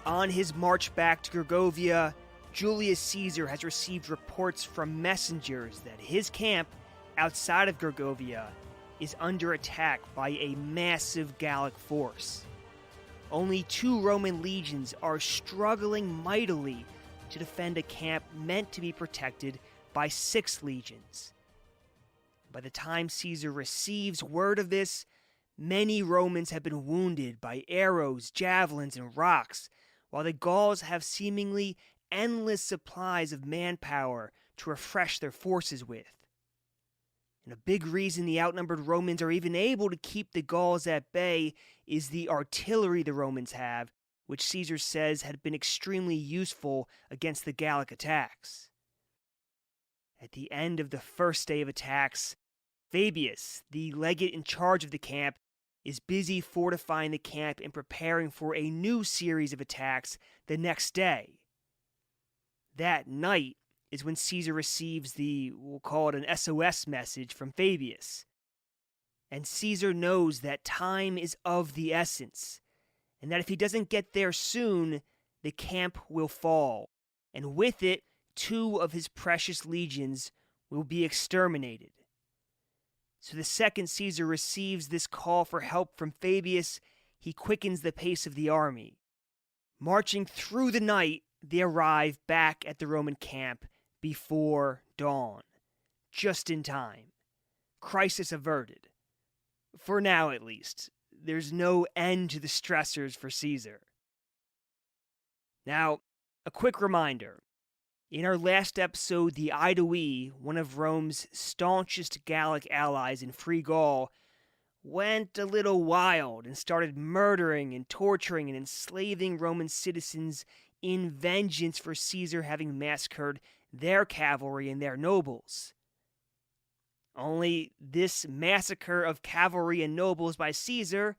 On his march back to Gergovia, Julius Caesar has received reports from messengers that his camp outside of Gergovia is under attack by a massive Gallic force. Only 2 Roman legions are struggling mightily to defend a camp meant to be protected by 6 legions. By the time Caesar receives word of this, many Romans have been wounded by arrows, javelins, and rocks, while the Gauls have seemingly endless supplies of manpower to refresh their forces with. And a big reason the outnumbered Romans are even able to keep the Gauls at bay is the artillery the Romans have, which Caesar says had been extremely useful against the Gallic attacks. At the end of the first day of attacks, Fabius, the legate in charge of the camp, is busy fortifying the camp and preparing for a new series of attacks the next day. That night is when Caesar receives we'll call it an SOS message from Fabius. And Caesar knows that time is of the essence, and that if he doesn't get there soon, the camp will fall, and with it, 2 of his precious legions will be exterminated. So the second Caesar receives this call for help from Fabius, he quickens the pace of the army. Marching through the night, they arrive back at the Roman camp before dawn. Just in time. Crisis averted. For now, at least. There's no end to the stressors for Caesar. Now, a quick reminder. In our last episode, the Aedui, one of Rome's staunchest Gallic allies in Free Gaul, went a little wild and started murdering and torturing and enslaving Roman citizens in vengeance for Caesar having massacred their cavalry and their nobles. Only this massacre of cavalry and nobles by Caesar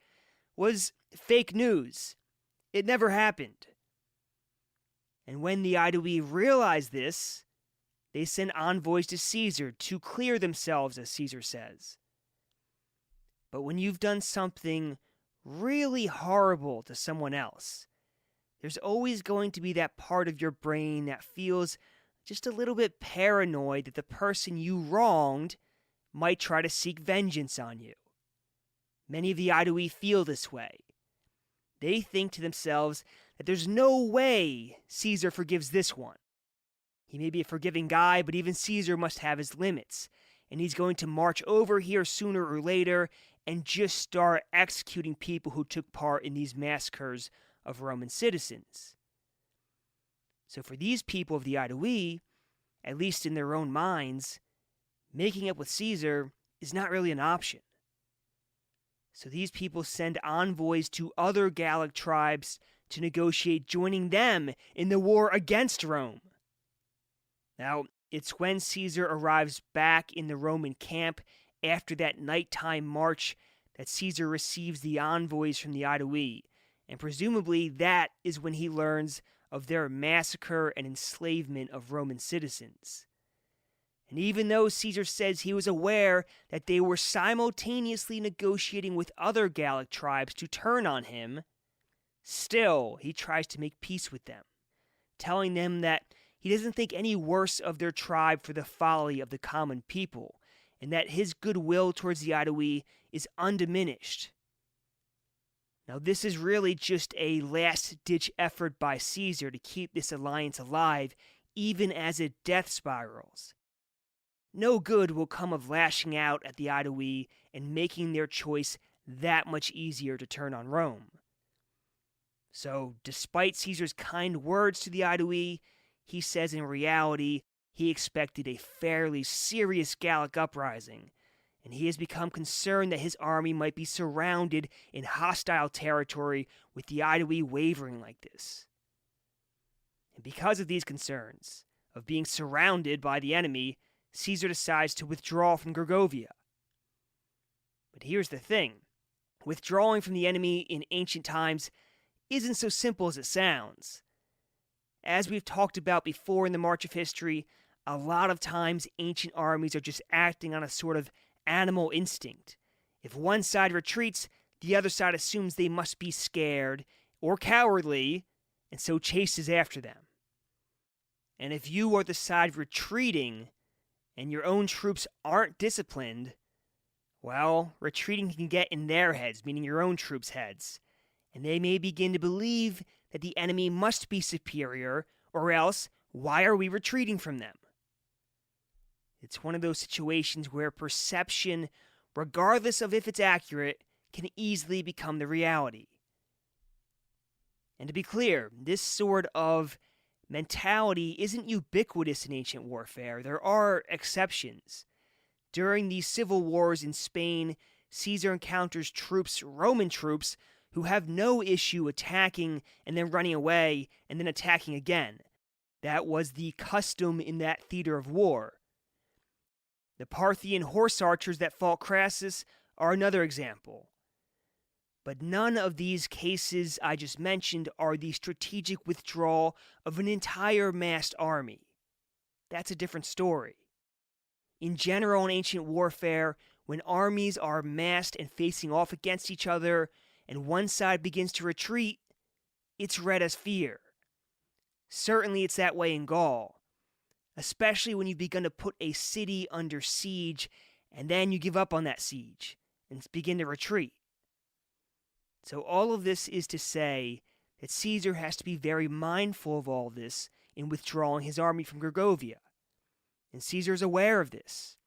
was fake news. It never happened. And when the Aedui realized this, they sent envoys to Caesar to clear themselves, as Caesar says. But when you've done something really horrible to someone else, there's always going to be that part of your brain that feels just a little bit paranoid that the person you wronged might try to seek vengeance on you. Many of the Aedui feel this way. They think to themselves that there's no way Caesar forgives this one. He may be a forgiving guy, but even Caesar must have his limits, and he's going to march over here sooner or later and just start executing people who took part in these massacres of Roman citizens. So for these people of the Aedui, at least in their own minds, making up with Caesar is not really an option. So these people send envoys to other Gallic tribes to negotiate joining them in the war against Rome. Now, it's when Caesar arrives back in the Roman camp after that nighttime march that Caesar receives the envoys from the Aedui, and presumably that is when he learns of their massacre and enslavement of Roman citizens. And even though Caesar says he was aware that they were simultaneously negotiating with other Gallic tribes to turn on him, still he tries to make peace with them, telling them that he doesn't think any worse of their tribe for the folly of the common people, and that his goodwill towards the Aedui is undiminished. Now, this is really just a last-ditch effort by Caesar to keep this alliance alive, even as it death spirals. No good will come of lashing out at the Aedui and making their choice that much easier to turn on Rome. So, despite Caesar's kind words to the Aedui, he says in reality he expected a fairly serious Gallic uprising, and he has become concerned that his army might be surrounded in hostile territory with the Aedui wavering like this. And because of these concerns, of being surrounded by the enemy, Caesar decides to withdraw from Gergovia. But here's the thing. Withdrawing from the enemy in ancient times isn't so simple as it sounds. As we've talked about before in the March of History, a lot of times ancient armies are just acting on a sort of animal instinct. If one side retreats, the other side assumes they must be scared or cowardly, and so chases after them. And if you are the side retreating and your own troops aren't disciplined, well, retreating can get in their heads, meaning your own troops' heads, and they may begin to believe that the enemy must be superior, or else, why are we retreating from them? It's one of those situations where perception, regardless of if it's accurate, can easily become the reality. And to be clear, this sort of mentality isn't ubiquitous in ancient warfare. There are exceptions. During the civil wars in Spain, Caesar encounters Roman troops, who have no issue attacking and then running away and then attacking again. That was the custom in that theater of war. The Parthian horse archers that fought Crassus are another example. But none of these cases I just mentioned are the strategic withdrawal of an entire massed army. That's a different story. In general, in ancient warfare, when armies are massed and facing off against each other, and one side begins to retreat, it's read as fear. Certainly it's that way in Gaul, especially when you've begun to put a city under siege, and then you give up on that siege and begin to retreat. So all of this is to say that Caesar has to be very mindful of all this in withdrawing his army from Gergovia. And Caesar's aware of this.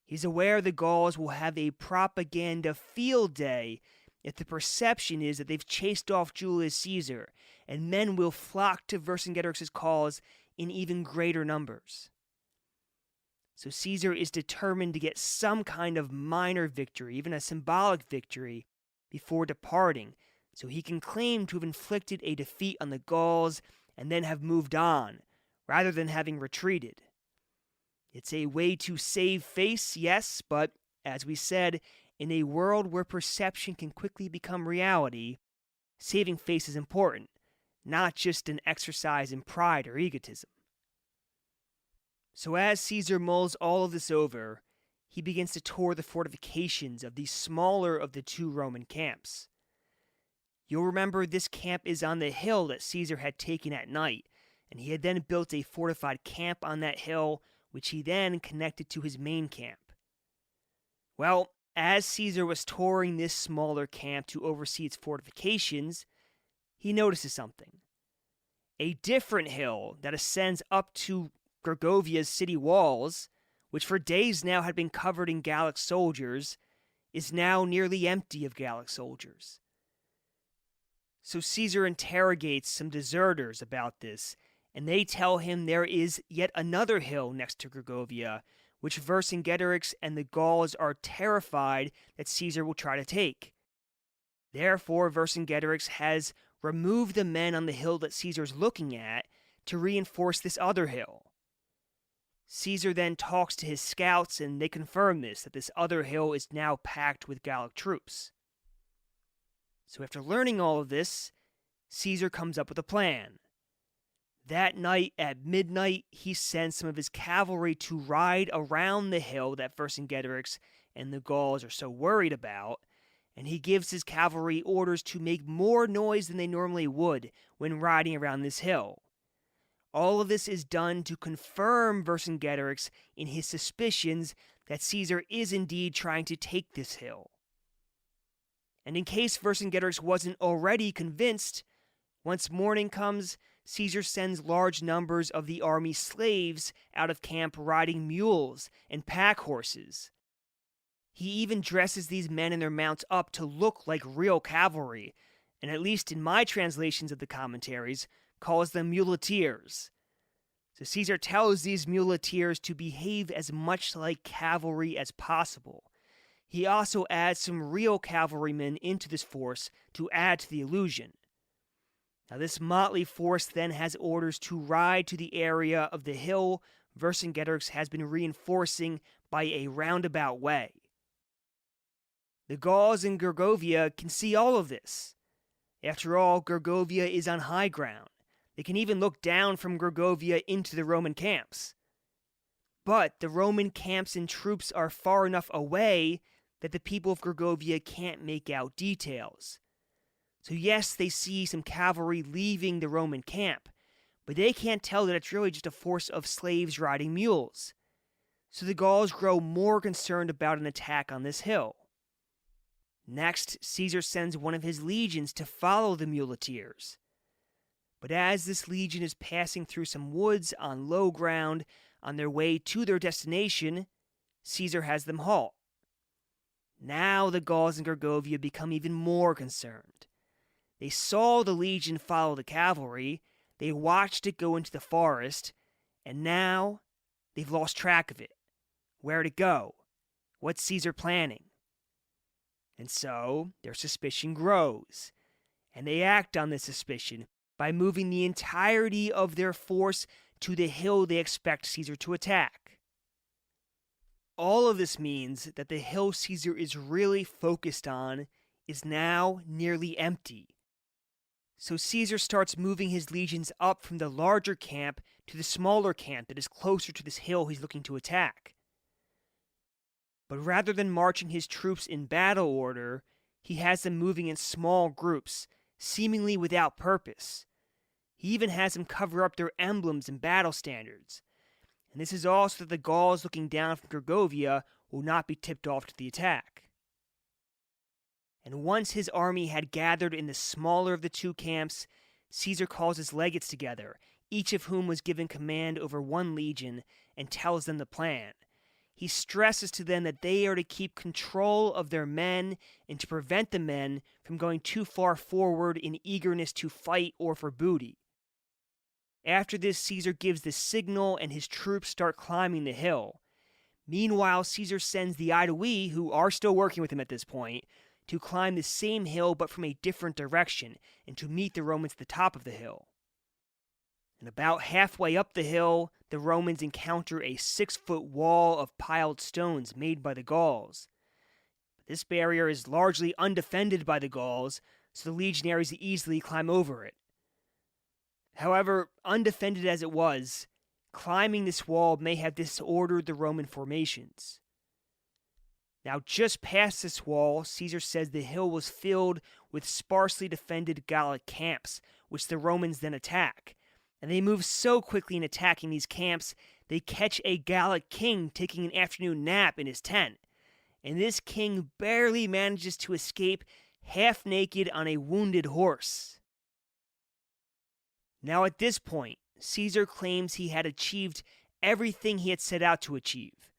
He's aware the Gauls will have a propaganda field day if the perception is that they've chased off Julius Caesar, and men will flock to Vercingetorix's cause in even greater numbers. So Caesar is determined to get some kind of minor victory, even a symbolic victory, before departing, so he can claim to have inflicted a defeat on the Gauls and then have moved on, rather than having retreated. It's a way to save face, yes, but, as we said, in a world where perception can quickly become reality, saving face is important, not just an exercise in pride or egotism. So as Caesar mulls all of this over, he begins to tour the fortifications of the smaller of the two Roman camps. You'll remember this camp is on the hill that Caesar had taken at night, and he had then built a fortified camp on that hill, which he then connected to his main camp. Well, as Caesar was touring this smaller camp to oversee its fortifications, he notices something. A different hill that ascends up to Gergovia's city walls, which for days now had been covered in Gallic soldiers, is now nearly empty of Gallic soldiers. So Caesar interrogates some deserters about this, and they tell him there is yet another hill next to Gergovia, which Vercingetorix and the Gauls are terrified that Caesar will try to take. Therefore, Vercingetorix has removed the men on the hill that Caesar's looking at to reinforce this other hill. Caesar then talks to his scouts, and they confirm that this other hill is now packed with Gallic troops. So after learning all of this, Caesar comes up with a plan. That night at midnight, he sends some of his cavalry to ride around the hill that Vercingetorix and the Gauls are so worried about, and he gives his cavalry orders to make more noise than they normally would when riding around this hill. All of this is done to confirm Vercingetorix in his suspicions that Caesar is indeed trying to take this hill. And in case Vercingetorix wasn't already convinced, once morning comes, Caesar sends large numbers of the army's slaves out of camp riding mules and pack horses. He even dresses these men and their mounts up to look like real cavalry, and at least in my translations of the commentaries, calls them muleteers. So Caesar tells these muleteers to behave as much like cavalry as possible. He also adds some real cavalrymen into this force to add to the illusion. Now, this motley force then has orders to ride to the area of the hill Vercingetorix has been reinforcing by a roundabout way. The Gauls in Gergovia can see all of this. After all, Gergovia is on high ground. They can even look down from Gergovia into the Roman camps. But the Roman camps and troops are far enough away that the people of Gergovia can't make out details. So yes, they see some cavalry leaving the Roman camp, but they can't tell that it's really just a force of slaves riding mules. So the Gauls grow more concerned about an attack on this hill. Next, Caesar sends one of his legions to follow the muleteers. But as this legion is passing through some woods on low ground on their way to their destination, Caesar has them halt. Now the Gauls in Gergovia become even more concerned. They saw the legion follow the cavalry, they watched it go into the forest, and now they've lost track of it. Where'd it go? What's Caesar planning? And so their suspicion grows, and they act on this suspicion by moving the entirety of their force to the hill they expect Caesar to attack. All of this means that the hill Caesar is really focused on is now nearly empty. So Caesar starts moving his legions up from the larger camp to the smaller camp that is closer to this hill he's looking to attack. But rather than marching his troops in battle order, he has them moving in small groups, seemingly without purpose. He even has them cover up their emblems and battle standards. And this is all so that the Gauls looking down from Gergovia will not be tipped off to the attack. And once his army had gathered in the smaller of the two camps, Caesar calls his legates together, each of whom was given command over one legion, and tells them the plan. He stresses to them that they are to keep control of their men and to prevent the men from going too far forward in eagerness to fight or for booty. After this, Caesar gives the signal and his troops start climbing the hill. Meanwhile, Caesar sends the Aedui, who are still working with him at this point, to climb the same hill but from a different direction and to meet the Romans at the top of the hill. And about halfway up the hill, the Romans encounter a 6-foot wall of piled stones made by the Gauls. This barrier is largely undefended by the Gauls, so the legionaries easily climb over it. However, undefended as it was, climbing this wall may have disordered the Roman formations. Now, just past this wall, Caesar says the hill was filled with sparsely defended Gallic camps, which the Romans then attack. And they move so quickly in attacking these camps, they catch a Gallic king taking an afternoon nap in his tent. And this king barely manages to escape half naked on a wounded horse. Now at this point, Caesar claims he had achieved everything he had set out to achieve,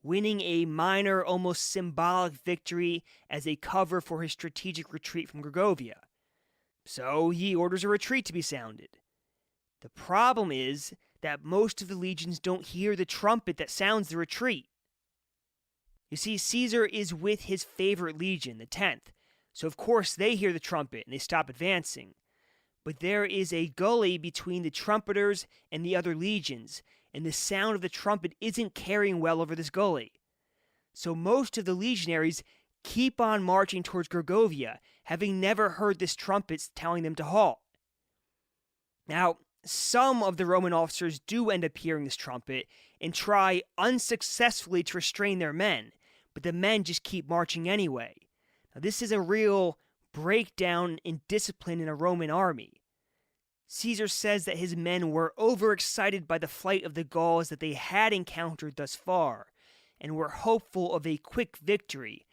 winning a minor, almost symbolic victory as a cover for his strategic retreat from Gergovia. So he orders a retreat to be sounded. The problem is that most of the legions don't hear the trumpet that sounds the retreat. You see, Caesar is with his favorite legion, the 10th, so of course they hear the trumpet and they stop advancing. But there is a gully between the trumpeters and the other legions, and the sound of the trumpet isn't carrying well over this gully. So most of the legionaries keep on marching towards Gergovia, having never heard this trumpet telling them to halt. Now, some of the Roman officers do end up hearing this trumpet and try unsuccessfully to restrain their men, but the men just keep marching anyway. Now, this is a real breakdown in discipline in a Roman army. Caesar says that his men were overexcited by the flight of the Gauls that they had encountered thus far, and were hopeful of a quick victory,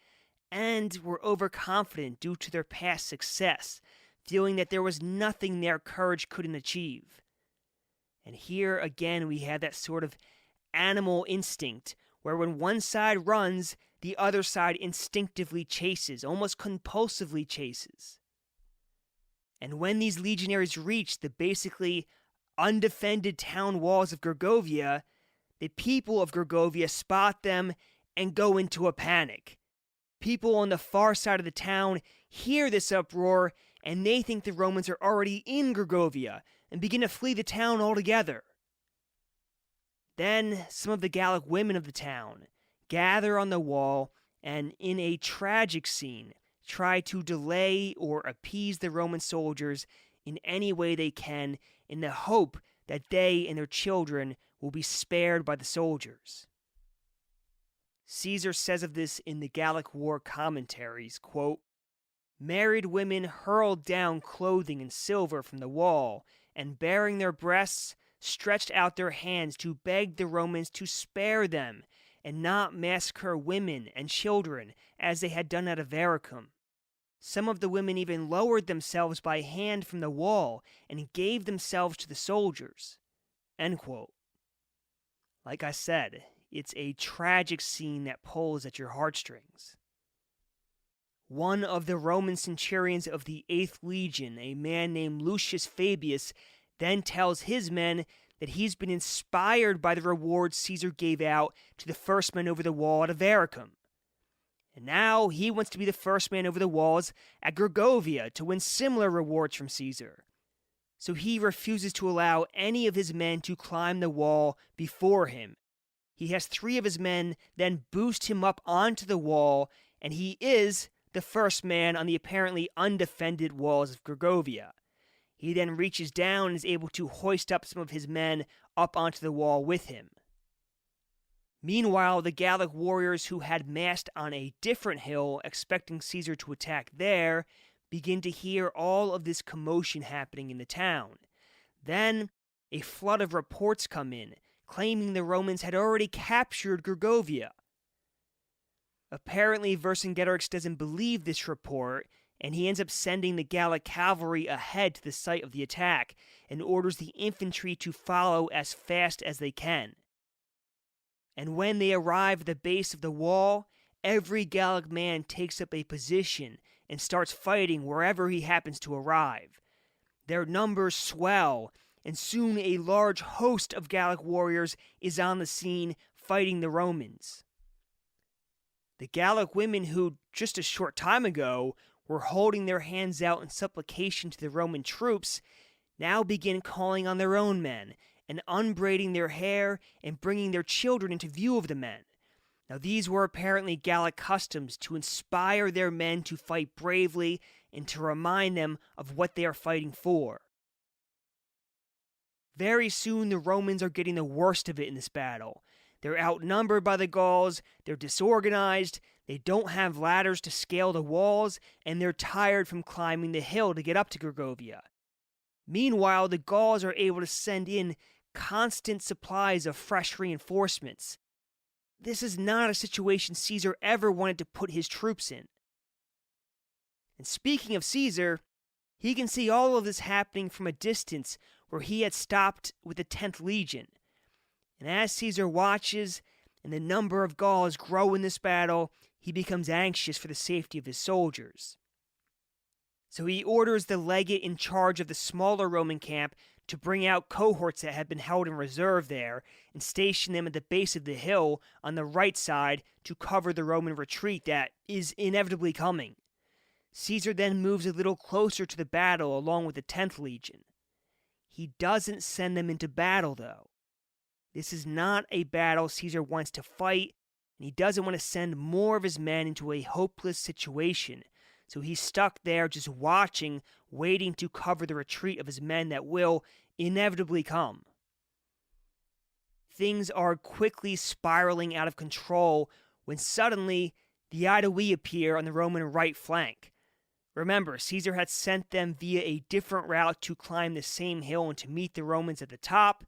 and were overconfident due to their past success, feeling that there was nothing their courage couldn't achieve. And here again we have that sort of animal instinct, where when one side runs, the other side instinctively chases, almost compulsively chases. And when these legionaries reach the basically undefended town walls of Gergovia, the people of Gergovia spot them and go into a panic. People on the far side of the town hear this uproar, and they think the Romans are already in Gergovia and begin to flee the town altogether. Then some of the Gallic women of the town gather on the wall and, in a tragic scene, try to delay or appease the Roman soldiers in any way they can, in the hope that they and their children will be spared by the soldiers. Caesar says of this in the Gallic War commentaries, quote, Married women hurled down clothing and silver from the wall, and baring their breasts, stretched out their hands to beg the Romans to spare them and not massacre women and children as they had done at Avaricum. Some of the women even lowered themselves by hand from the wall and gave themselves to the soldiers." End quote. Like I said, it's a tragic scene that pulls at your heartstrings. One of the Roman centurions of the 8th Legion, a man named Lucius Fabius, then tells his men that he's been inspired by the rewards Caesar gave out to the first men over the wall at Avaricum. And now he wants to be the first man over the walls at Gergovia to win similar rewards from Caesar. So he refuses to allow any of his men to climb the wall before him. He has 3 of his men then boost him up onto the wall, and he is the first man on the apparently undefended walls of Gergovia. He then reaches down and is able to hoist up some of his men up onto the wall with him. Meanwhile, the Gallic warriors who had massed on a different hill, expecting Caesar to attack there, begin to hear all of this commotion happening in the town. Then, a flood of reports come in, claiming the Romans had already captured Gergovia. Apparently, Vercingetorix doesn't believe this report, and he ends up sending the Gallic cavalry ahead to the site of the attack and orders the infantry to follow as fast as they can. And when they arrive at the base of the wall, every Gallic man takes up a position and starts fighting wherever he happens to arrive. Their numbers swell, and soon a large host of Gallic warriors is on the scene fighting the Romans. The Gallic women who, just a short time ago, were holding their hands out in supplication to the Roman troops, now begin calling on their own men and unbraiding their hair and bringing their children into view of the men. Now these were apparently Gallic customs to inspire their men to fight bravely and to remind them of what they are fighting for. Very soon the Romans are getting the worst of it in this battle. They're outnumbered by the Gauls, they're disorganized, they don't have ladders to scale the walls, and they're tired from climbing the hill to get up to Gergovia. Meanwhile, the Gauls are able to send in constant supplies of fresh reinforcements. This is not a situation Caesar ever wanted to put his troops in. And speaking of Caesar, he can see all of this happening from a distance where he had stopped with the 10th Legion. And as Caesar watches and the number of Gauls grow in this battle, he becomes anxious for the safety of his soldiers. So he orders the legate in charge of the smaller Roman camp to bring out cohorts that had been held in reserve there and station them at the base of the hill on the right side to cover the Roman retreat that is inevitably coming. Caesar then moves a little closer to the battle along with the 10th Legion. He doesn't send them into battle, though. This is not a battle Caesar wants to fight, and he doesn't want to send more of his men into a hopeless situation. So he's stuck there just watching, waiting to cover the retreat of his men that will inevitably come. Things are quickly spiraling out of control when suddenly the Aedui appear on the Roman right flank. Remember, Caesar had sent them via a different route to climb the same hill and to meet the Romans at the top.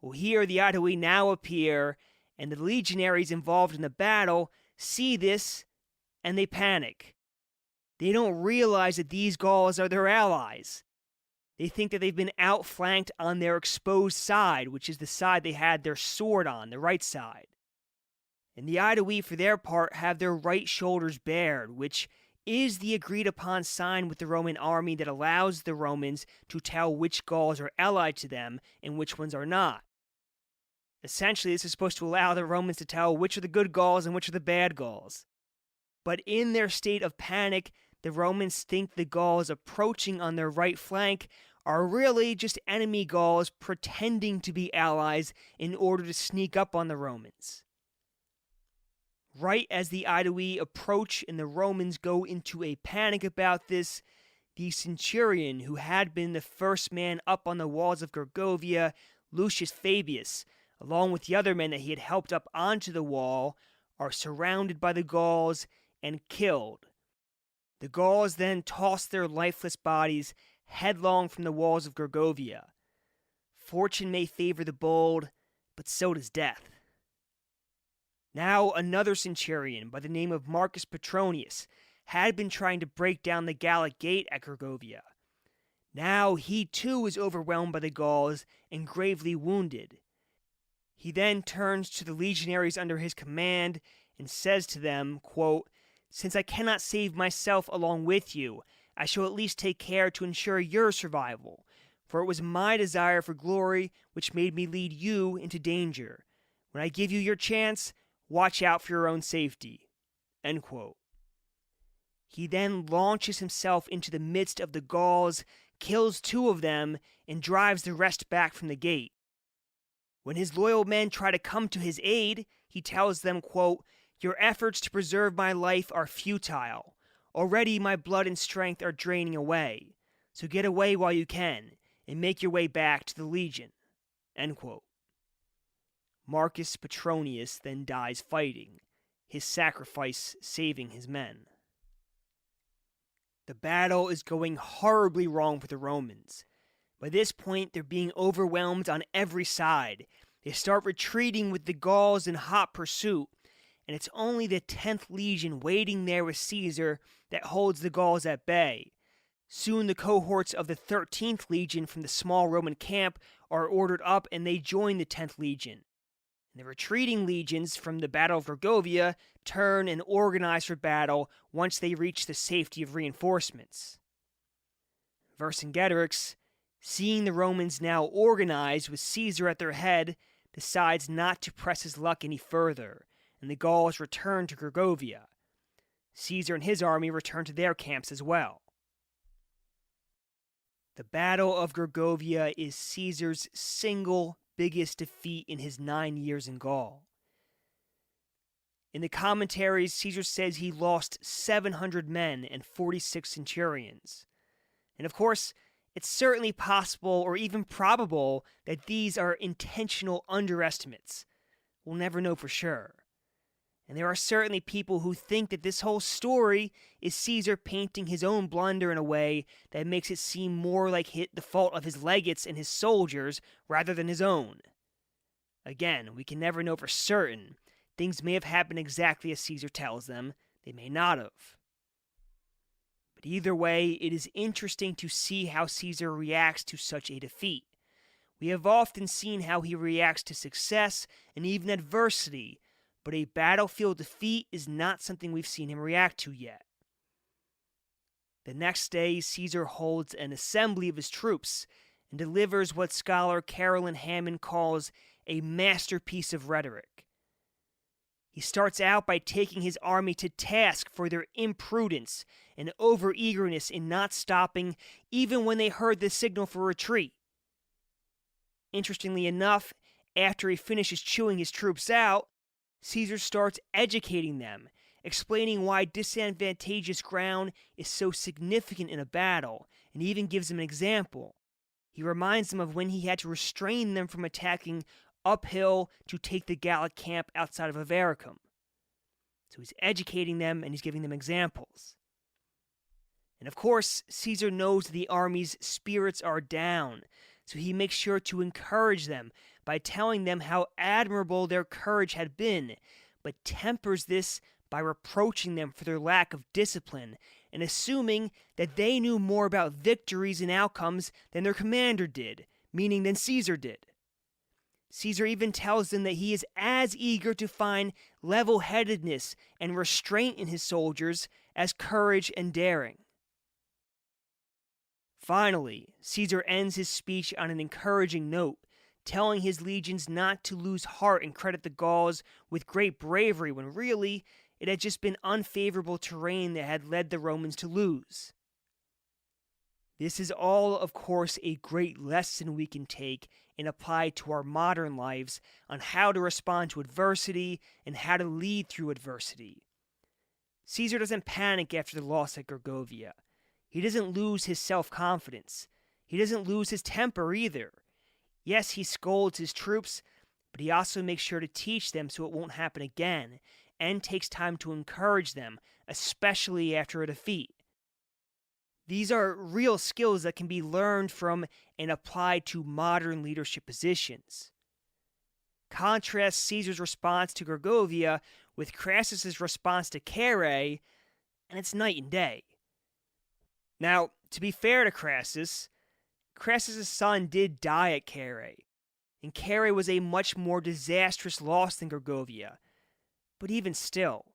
Well, here the Aedui now appear, and the legionaries involved in the battle see this, and they panic. They don't realize that these Gauls are their allies. They think that they've been outflanked on their exposed side, which is the side they had their sword on, the right side. And the Aedui, for their part, have their right shoulders bared, which is the agreed-upon sign with the Roman army that allows the Romans to tell which Gauls are allied to them and which ones are not. Essentially, this is supposed to allow the Romans to tell which are the good Gauls and which are the bad Gauls. But in their state of panic, the Romans think the Gauls approaching on their right flank are really just enemy Gauls pretending to be allies in order to sneak up on the Romans. Right as the Aedui approach and the Romans go into a panic about this, the centurion who had been the first man up on the walls of Gergovia, Lucius Fabius, along with the other men that he had helped up onto the wall, are surrounded by the Gauls and killed. The Gauls then tossed their lifeless bodies headlong from the walls of Gergovia. Fortune may favor the bold, but so does death. Now another centurion by the name of Marcus Petronius had been trying to break down the Gallic gate at Gergovia. Now he too was overwhelmed by the Gauls and gravely wounded. He then turns to the legionaries under his command and says to them, quote, "Since I cannot save myself along with you, I shall at least take care to ensure your survival, for it was my desire for glory which made me lead you into danger. When I give you your chance, watch out for your own safety." End quote. He then launches himself into the midst of the Gauls, kills 2 of them, and drives the rest back from the gate. When his loyal men try to come to his aid, he tells them, quote, "Your efforts to preserve my life are futile. Already my blood and strength are draining away. So get away while you can, and make your way back to the legion." End quote. Marcus Petronius then dies fighting, his sacrifice saving his men. The battle is going horribly wrong for the Romans. By this point, they're being overwhelmed on every side. They start retreating with the Gauls in hot pursuit, and it's only the 10th Legion waiting there with Caesar that holds the Gauls at bay. Soon the cohorts of the 13th Legion from the small Roman camp are ordered up and they join the 10th Legion. And the retreating legions from the Battle of Gergovia turn and organize for battle once they reach the safety of reinforcements. Vercingetorix, seeing the Romans now organized with Caesar at their head, decides not to press his luck any further, and the Gauls return to Gergovia. Caesar and his army return to their camps as well. The Battle of Gergovia is Caesar's single biggest defeat in his 9 years in Gaul. In the commentaries, Caesar says he lost 700 men and 46 centurions. And of course, it's certainly possible or even probable that these are intentional underestimates. We'll never know for sure. And there are certainly people who think that this whole story is Caesar painting his own blunder in a way that makes it seem more like the fault of his legates and his soldiers rather than his own. Again, we can never know for certain. Things may have happened exactly as Caesar tells them. They may not have. But either way, it is interesting to see how Caesar reacts to such a defeat. We have often seen how he reacts to success and even adversity, but a battlefield defeat is not something we've seen him react to yet. The next day, Caesar holds an assembly of his troops and delivers what scholar Carolyn Hammond calls a masterpiece of rhetoric. He starts out by taking his army to task for their imprudence and overeagerness in not stopping even when they heard the signal for retreat. Interestingly enough, after he finishes chewing his troops out, Caesar starts educating them, explaining why disadvantageous ground is so significant in a battle, and even gives them an example. He reminds them of when he had to restrain them from attacking uphill to take the Gallic camp outside of Avaricum. So he's educating them and he's giving them examples. And of course, Caesar knows the army's spirits are down, so he makes sure to encourage them by telling them how admirable their courage had been, but tempers this by reproaching them for their lack of discipline and assuming that they knew more about victories and outcomes than their commander did, meaning than Caesar did. Caesar even tells them that he is as eager to find level-headedness and restraint in his soldiers as courage and daring. Finally, Caesar ends his speech on an encouraging note, telling his legions not to lose heart and credit the Gauls with great bravery when really it had just been unfavorable terrain that had led the Romans to lose. This is all, of course, a great lesson we can take and apply to our modern lives on how to respond to adversity and how to lead through adversity. Caesar doesn't panic after the loss at Gergovia. He doesn't lose his self-confidence. He doesn't lose his temper either. Yes, he scolds his troops, but he also makes sure to teach them so it won't happen again, and takes time to encourage them, especially after a defeat. These are real skills that can be learned from and applied to modern leadership positions. Contrast Caesar's response to Gergovia with Crassus's response to Carrhae, and it's night and day. Now, to be fair to Crassus, Crassus' son did die at Carrhae, and Carrhae was a much more disastrous loss than Gergovia. But even still,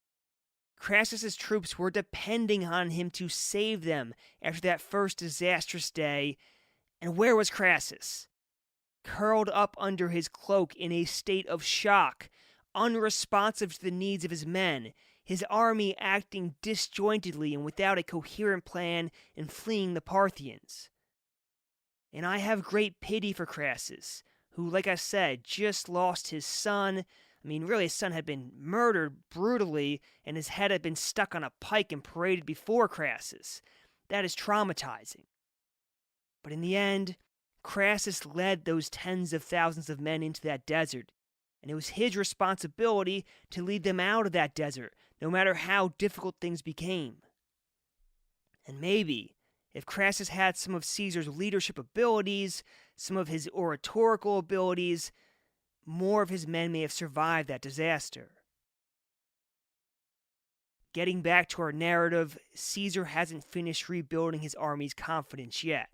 Crassus' troops were depending on him to save them after that first disastrous day, and where was Crassus? Curled up under his cloak in a state of shock, unresponsive to the needs of his men, his army acting disjointedly and without a coherent plan and fleeing the Parthians. And I have great pity for Crassus, who, like I said, just lost his son. Really, his son had been murdered brutally, and his head had been stuck on a pike and paraded before Crassus. That is traumatizing. But in the end, Crassus led those tens of thousands of men into that desert, and it was his responsibility to lead them out of that desert, no matter how difficult things became. And maybe, if Crassus had some of Caesar's leadership abilities, some of his oratorical abilities, more of his men may have survived that disaster. Getting back to our narrative, Caesar hasn't finished rebuilding his army's confidence yet.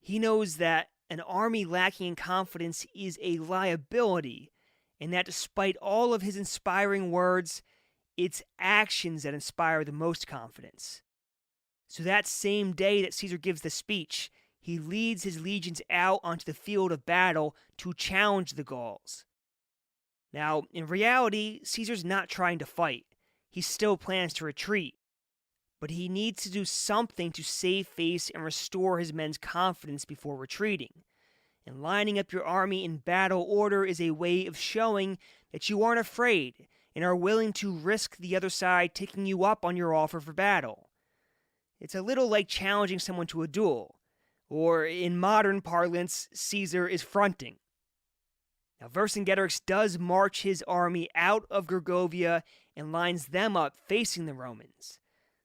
He knows that an army lacking in confidence is a liability, and that despite all of his inspiring words, it's actions that inspire the most confidence. So that same day that Caesar gives the speech, he leads his legions out onto the field of battle to challenge the Gauls. Now, in reality, Caesar's not trying to fight. He still plans to retreat. But he needs to do something to save face and restore his men's confidence before retreating. And lining up your army in battle order is a way of showing that you aren't afraid and are willing to risk the other side taking you up on your offer for battle. It's a little like challenging someone to a duel, or in modern parlance, Caesar is fronting. Now, Vercingetorix does march his army out of Gergovia and lines them up facing the Romans.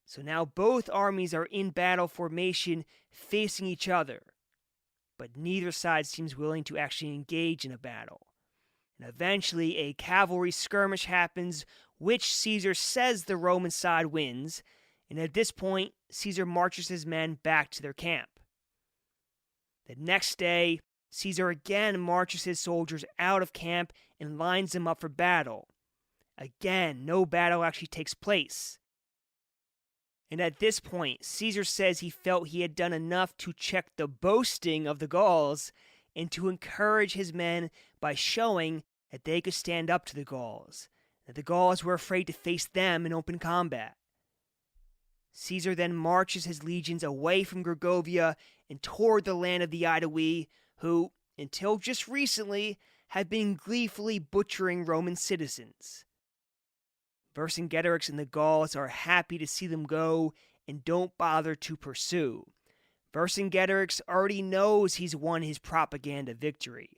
So now both armies are in battle formation facing each other, but neither side seems willing to actually engage in a battle. And eventually a cavalry skirmish happens, which Caesar says the Roman side wins, and at this point, Caesar marches his men back to their camp. The next day, Caesar again marches his soldiers out of camp and lines them up for battle. Again, no battle actually takes place. And at this point, Caesar says he felt he had done enough to check the boasting of the Gauls and to encourage his men by showing that they could stand up to the Gauls, that the Gauls were afraid to face them in open combat. Caesar then marches his legions away from Gergovia and toward the land of the Aedui, who, until just recently, had been gleefully butchering Roman citizens. Vercingetorix and the Gauls are happy to see them go and don't bother to pursue. Vercingetorix already knows he's won his propaganda victory.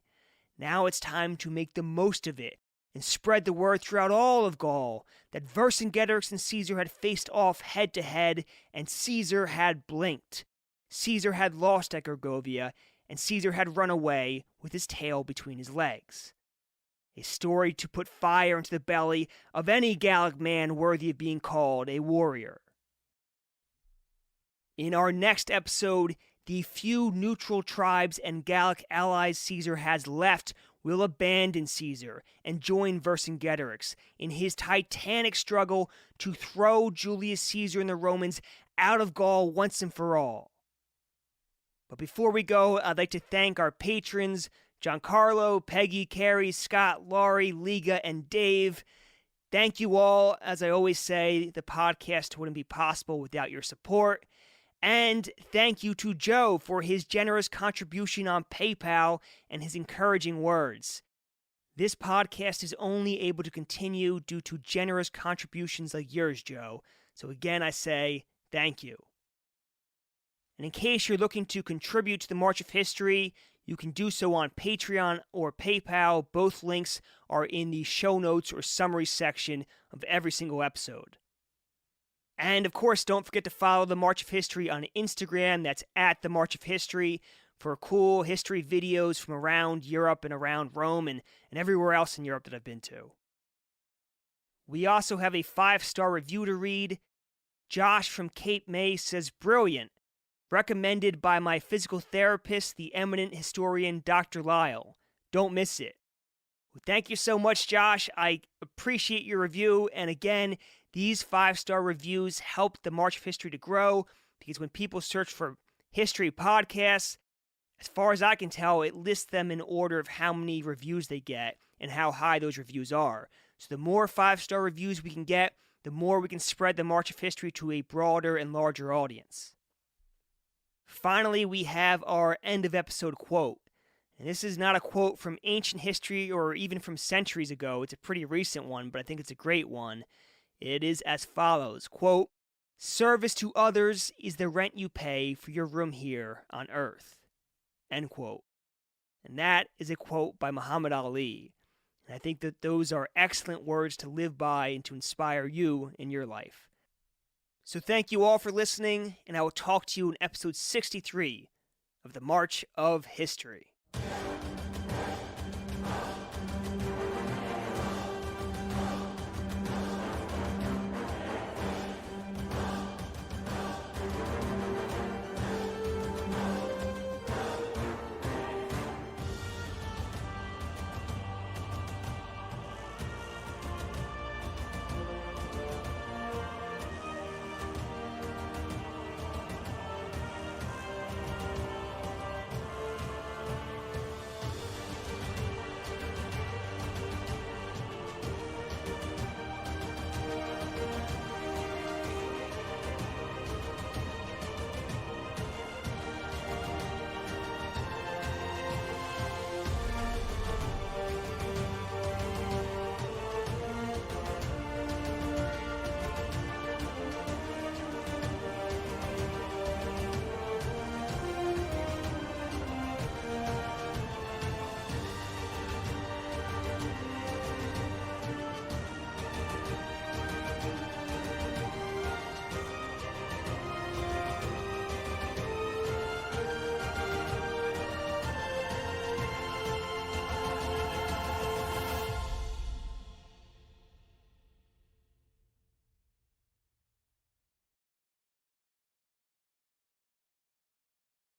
Now it's time to make the most of it and spread the word throughout all of Gaul that Vercingetorix and Caesar had faced off head to head, and Caesar had blinked. Caesar had lost at Gergovia, and Caesar had run away with his tail between his legs. A story to put fire into the belly of any Gallic man worthy of being called a warrior. In our next episode, the few neutral tribes and Gallic allies Caesar has left will abandon Caesar and join Vercingetorix in his titanic struggle to throw Julius Caesar and the Romans out of Gaul once and for all. But before we go, I'd like to thank our patrons, Giancarlo, Peggy, Carrie, Scott, Laurie, Liga, and Dave. Thank you all. As I always say, the podcast wouldn't be possible without your support. And thank you to Joe for his generous contribution on PayPal and his encouraging words. This podcast is only able to continue due to generous contributions like yours, Joe. So again, I say thank you. And in case you're looking to contribute to the March of History, you can do so on Patreon or PayPal. Both links are in the show notes or summary section of every single episode. And of course, don't forget to follow The March of History on Instagram. That's at The March of History for cool history videos from around Europe and around Rome and everywhere else in Europe that I've been to. We also have a 5-star review to read. Josh from Cape May says, "Brilliant. Recommended by my physical therapist, the eminent historian Dr. Lyle. Don't miss it." Well, thank you so much, Josh. I appreciate your review. And again, these 5-star reviews help The March of History to grow because when people search for history podcasts, as far as I can tell, it lists them in order of how many reviews they get and how high those reviews are. So the more 5-star reviews we can get, the more we can spread The March of History to a broader and larger audience. Finally, we have our end of episode quote. And this is not a quote from ancient history or even from centuries ago. It's a pretty recent one, but I think it's a great one. It is as follows, quote, "Service to others is the rent you pay for your room here on earth," end quote. And that is a quote by Muhammad Ali. And I think that those are excellent words to live by and to inspire you in your life. So thank you all for listening, and I will talk to you in episode 63 of The March of History.